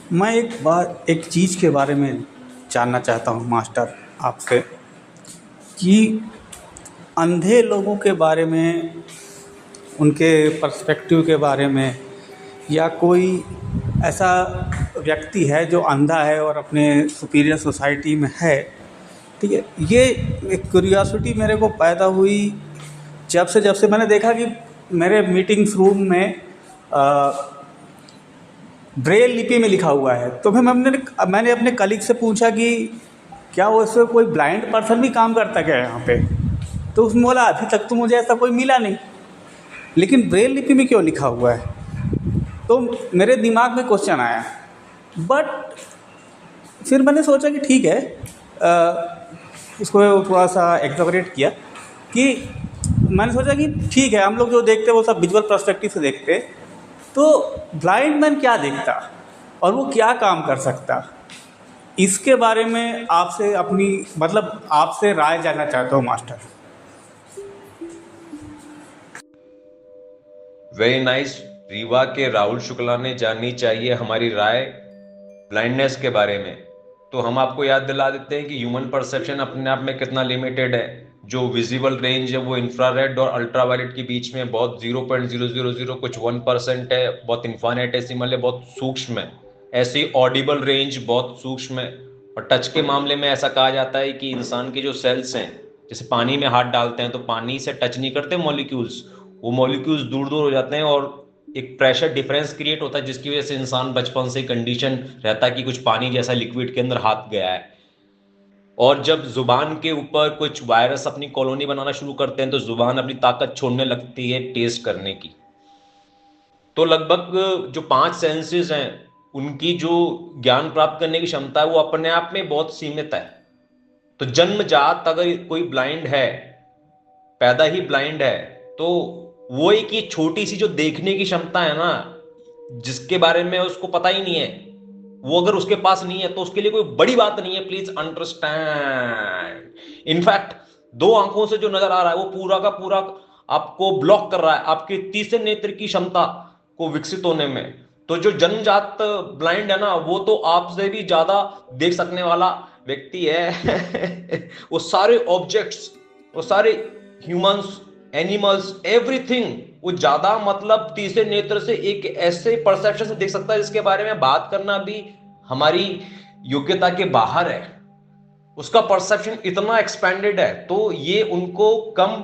मैं एक चीज़ के बारे में जानना चाहता हूँ मास्टर आपसे कि अंधे लोगों के बारे में, उनके पर्सपेक्टिव के बारे में, या कोई ऐसा व्यक्ति है जो अंधा है और अपने सुपीरियर सोसाइटी में है। ठीक है, ये एक क्यूरियोसिटी मेरे को पैदा हुई जब से मैंने देखा कि मेरे मीटिंग्स रूम में ब्रेल लिपि में लिखा हुआ है। तो फिर मैंने अपने कलीग से पूछा कि क्या वो इससे कोई ब्लाइंड पर्सन भी काम करता क्या यहाँ पे। तो उसने बोला अभी तक तो मुझे ऐसा कोई मिला नहीं, लेकिन ब्रेल लिपि में क्यों लिखा हुआ है। तो मेरे दिमाग में क्वेश्चन आया, बट फिर मैंने सोचा कि ठीक है, इसको थोड़ा सा एग्जैगरेट किया कि मैंने सोचा कि ठीक है, हम लोग जो देखते हैं वो सब विजुअल पर्सपेक्टिव से देखते हैं, तो ब्लाइंड मैन क्या देखता और वो क्या काम कर सकता, इसके बारे में आपसे आपसे राय जानना चाहता हूँ मास्टर। Very nice. रीवा के राहुल शुक्ला ने जाननी चाहिए हमारी राय ब्लाइंडनेस के बारे में। तो हम आपको याद दिला देते हैं कि ह्यूमन परसेप्शन अपने आप में कितना लिमिटेड है। जो विजिबल रेंज है वो इंफ्रारेड और अल्ट्रावायलेट के बीच में बहुत 0.000 कुछ 1% है, बहुत इन्फानेटेसिमल है, बहुत सूक्ष्म है। ऐसी ऑडिबल रेंज बहुत सूक्ष्म है। और टच के मामले में ऐसा कहा जाता है कि इंसान के जो सेल्स हैं, जैसे पानी में हाथ डालते हैं तो पानी से टच नहीं करते मॉलिक्यूल्स, वो मॉलिक्यूल्स दूर दूर हो जाते हैं और एक प्रेशर डिफरेंस क्रिएट होता है, जिसकी वजह से इंसान बचपन से कंडीशन रहता है कि कुछ पानी जैसा लिक्विड के अंदर हाथ गया है। और जब जुबान के ऊपर कुछ वायरस अपनी कॉलोनी बनाना शुरू करते हैं तो जुबान अपनी ताकत छोड़ने लगती है टेस्ट करने की। तो लगभग जो 5 सेंसेस हैं उनकी जो ज्ञान प्राप्त करने की क्षमता है वो अपने आप में बहुत सीमित है। तो जन्मजात अगर कोई ब्लाइंड है, पैदा ही ब्लाइंड है, तो वो एक ये छोटी सी जो देखने की क्षमता है ना, जिसके बारे में उसको पता ही नहीं है, वो अगर उसके पास नहीं है तो उसके लिए कोई बड़ी बात नहीं है। Please understand. इनफैक्ट 2 आंखों से जो नजर आ रहा है वो पूरा का पूरा आपको ब्लॉक कर रहा है आपके तीसरे नेत्र की क्षमता को विकसित होने में। तो जो जन्मजात ब्लाइंड है ना, वो तो आपसे भी ज्यादा देख सकने वाला व्यक्ति है। वो सारे ऑब्जेक्ट्स, वो सारे ह्यूमंस, एनिमल्स, एवरीथिंग, वो ज्यादा मतलब तीसरे नेत्र से एक ऐसे परसेप्शन से देख सकता है जिसके बारे में बात करना भी हमारी योग्यता के बाहर है। उसका परसेप्शन इतना एक्सपेंडेड है। तो ये उनको कम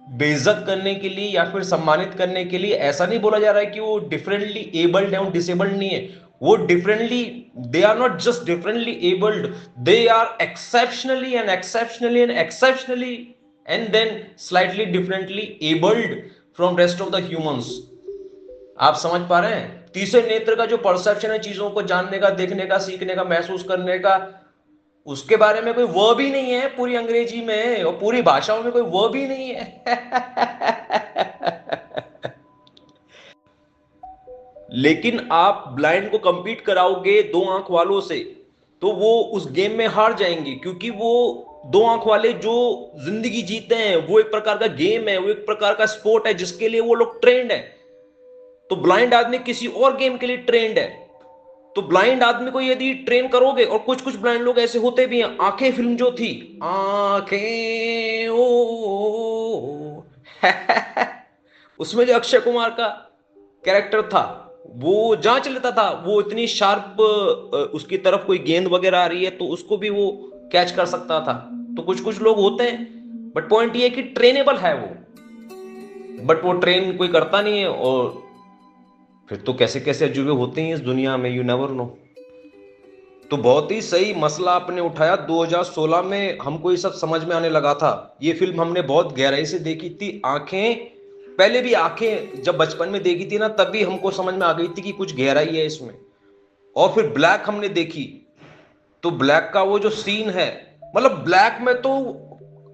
बेइज्जत करने के लिए या फिर सम्मानित करने के लिए ऐसा नहीं बोला जा रहा है कि वो डिफरेंटली एबल्ड है, वो डिसेबल्ड नहीं है। वो differently, they are not just differently abled, they are exceptionally and exceptionally and exceptionally and then slightly differently abled from rest of the humans. आप समझ पा रहे हैं? तीसरे नेत्र का जो परसेप्शन है चीजों को जानने का, देखने का, सीखने का, महसूस करने का, उसके बारे में कोई वर्ब ही नहीं है पूरी अंग्रेजी में और पूरी भाषाओं में कोई वर्ब ही नहीं है। लेकिन आप ब्लाइंड को कंपीट कराओगे 2 आंख वालों से तो वो उस गेम में हार जाएंगे, क्योंकि वो 2 आंख वाले जो जिंदगी जीते हैं वो एक प्रकार का गेम है, वो एक प्रकार का स्पोर्ट है जिसके लिए वो लोग ट्रेंड है। तो ब्लाइंड आदमी किसी और गेम के लिए ट्रेंड है। तो ब्लाइंड आदमी को यदि ट्रेन करोगे, और कुछ कुछ ब्लाइंड लोग ऐसे होते भी हैं, आंखें फिल्म जो थी, आंखें ओ, उसमें जो अक्षय कुमार का कैरेक्टर था, वो जहां चलता था वो इतनी शार्प, उसकी तरफ कोई गेंद वगैरह आ रही है तो उसको भी वो कैच कर सकता था। तो कुछ कुछ लोग होते हैं, बट पॉइंट ये है कि ट्रेनेबल है वो, बट वो ट्रेन कोई करता नहीं है। और फिर तो कैसे कैसे अजूबे होते हैं इस दुनिया में, यू नेवर नो। तो बहुत ही सही मसला आपने उठाया। 2016 में हमको ये सब समझ में आने लगा था। ये फिल्म हमने बहुत गहराई से देखी थी। आंखें, पहले भी आंखें जब बचपन में देखी थी ना, तब भी हमको समझ में आ गई थी कि कुछ गहराई है इसमें। और फिर ब्लैक हमने देखी, तो ब्लैक का वो जो सीन है, मतलब ब्लैक में तो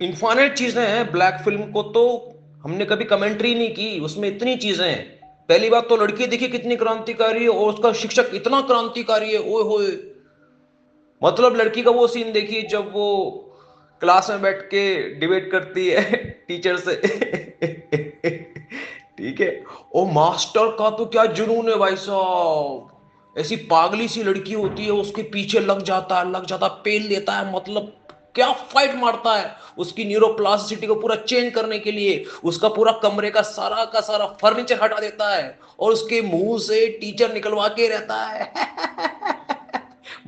इन्फानेट चीजें हैं। ब्लैक फिल्म को तो हमने कभी कमेंट्री नहीं की, उसमें इतनी चीजें हैं। पहली बात तो लड़की देखिए कितनी क्रांतिकारी है और उसका शिक्षक इतना क्रांतिकारी है, ओए होए। मतलब लड़की का वो सीन देखिए जब वो क्लास में बैठ के डिबेट करती है टीचर से। ठीक है। ओ मास्टर का तो क्या जुनून है भाई साहब, ऐसी पागली सी लड़की होती है, उसके पीछे लग जाता है, पेल देता है, मतलब क्या फाइट मारता है उसकी न्यूरोप्लास्टिसिटी को पूरा चेंज करने के लिए। उसका पूरा कमरे का सारा फर्नीचर हटा देता है और उसके मुंह से टीचर निकलवा के रहता है।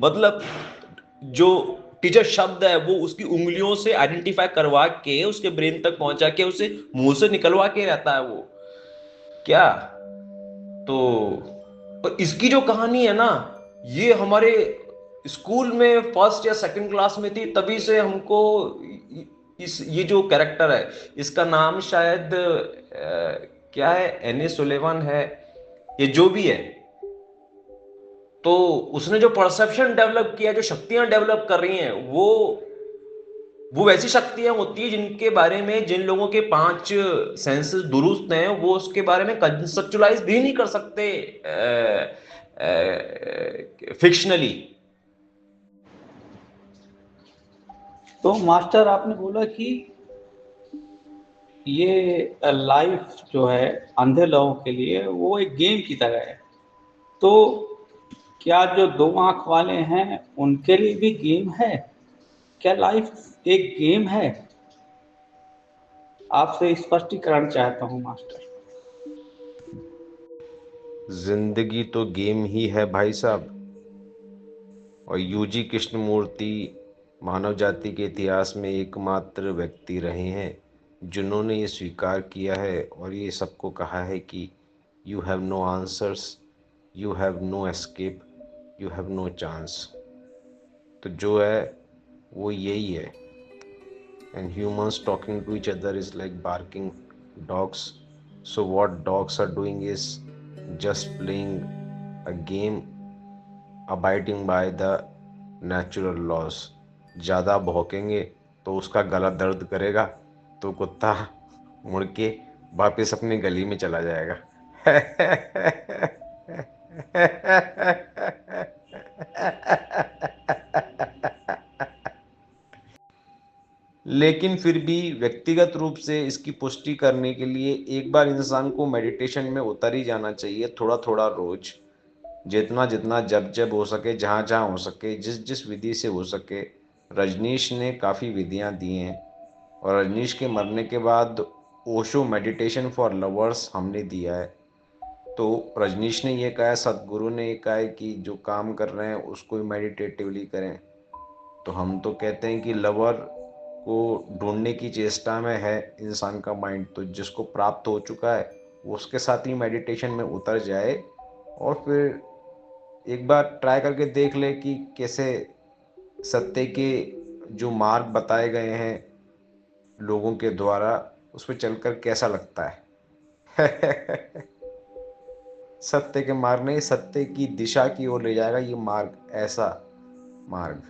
मतलब जो टीचर शब्द है वो उसकी उंगलियों से आइडेंटिफाई करवा के उसके ब्रेन तक पहुंचा के उसे मुंह से निकलवा के रहता है वो। क्या तो और इसकी जो कहानी है ना, ये हमारे स्कूल में फर्स्ट या सेकंड क्लास में थी, तभी से हमको इस ये जो कैरेक्टर है, इसका नाम शायद क्या है, एनी सुलेवन है, ये जो भी है। तो उसने जो परसेप्शन डेवलप किया, जो शक्तियां डेवलप कर रही हैं, वो वैसी शक्तियां होती है जिनके बारे में जिन लोगों के 5 सेंसेस दुरुस्त हैं वो उसके बारे में कंसेप्चुलाइज भी नहीं कर सकते फिक्शनली। तो मास्टर आपने बोला कि ये लाइफ जो है अंधे लोगों के लिए वो एक गेम की तरह है। तो क्या जो दो आंख वाले हैं उनके लिए भी गेम है? क्या लाइफ एक गेम है? आपसे स्पष्टीकरण चाहता हूँ मास्टर। जिंदगी तो गेम ही है भाई साहब। और यूजी कृष्णमूर्ति मानव जाति के इतिहास में एकमात्र व्यक्ति रहे हैं जिन्होंने ये स्वीकार किया है और ये सबको कहा है कि you have no answers, you have no escape, you have no chance. तो जो है वो यही है। And humans talking to each other is like barking dogs. So what dogs are doing is just playing a game, abiding by the natural laws. ज़्यादा भौंकेंगे तो उसका गला दर्द करेगा, तो कुत्ता मुड़ के वापस अपनी गली में चला जाएगा। लेकिन फिर भी व्यक्तिगत रूप से इसकी पुष्टि करने के लिए एक बार इंसान को मेडिटेशन में उतर ही जाना चाहिए, थोड़ा थोड़ा रोज, जितना जितना जब जब हो सके, जहाँ जहाँ हो सके, जिस जिस विधि से हो सके। रजनीश ने काफ़ी विधियाँ दी हैं और रजनीश के मरने के बाद ओशो मेडिटेशन फॉर लवर्स हमने दिया है। तो रजनीश ने ये कहा है, सदगुरु ने ये कहा है कि जो काम कर रहे हैं उसको मेडिटेटिवली करें। तो हम तो कहते हैं कि लवर को ढूंढने की चेष्टा में है इंसान का माइंड, तो जिसको प्राप्त हो चुका है वो उसके साथ ही मेडिटेशन में उतर जाए और फिर एक बार ट्राई करके देख ले कि कैसे सत्य के जो मार्ग बताए गए हैं लोगों के द्वारा, उस पर चलकर कैसा लगता है। सत्य के मार्ग नहीं, सत्य की दिशा की ओर ले जाएगा ये मार्ग, ऐसा मार्ग।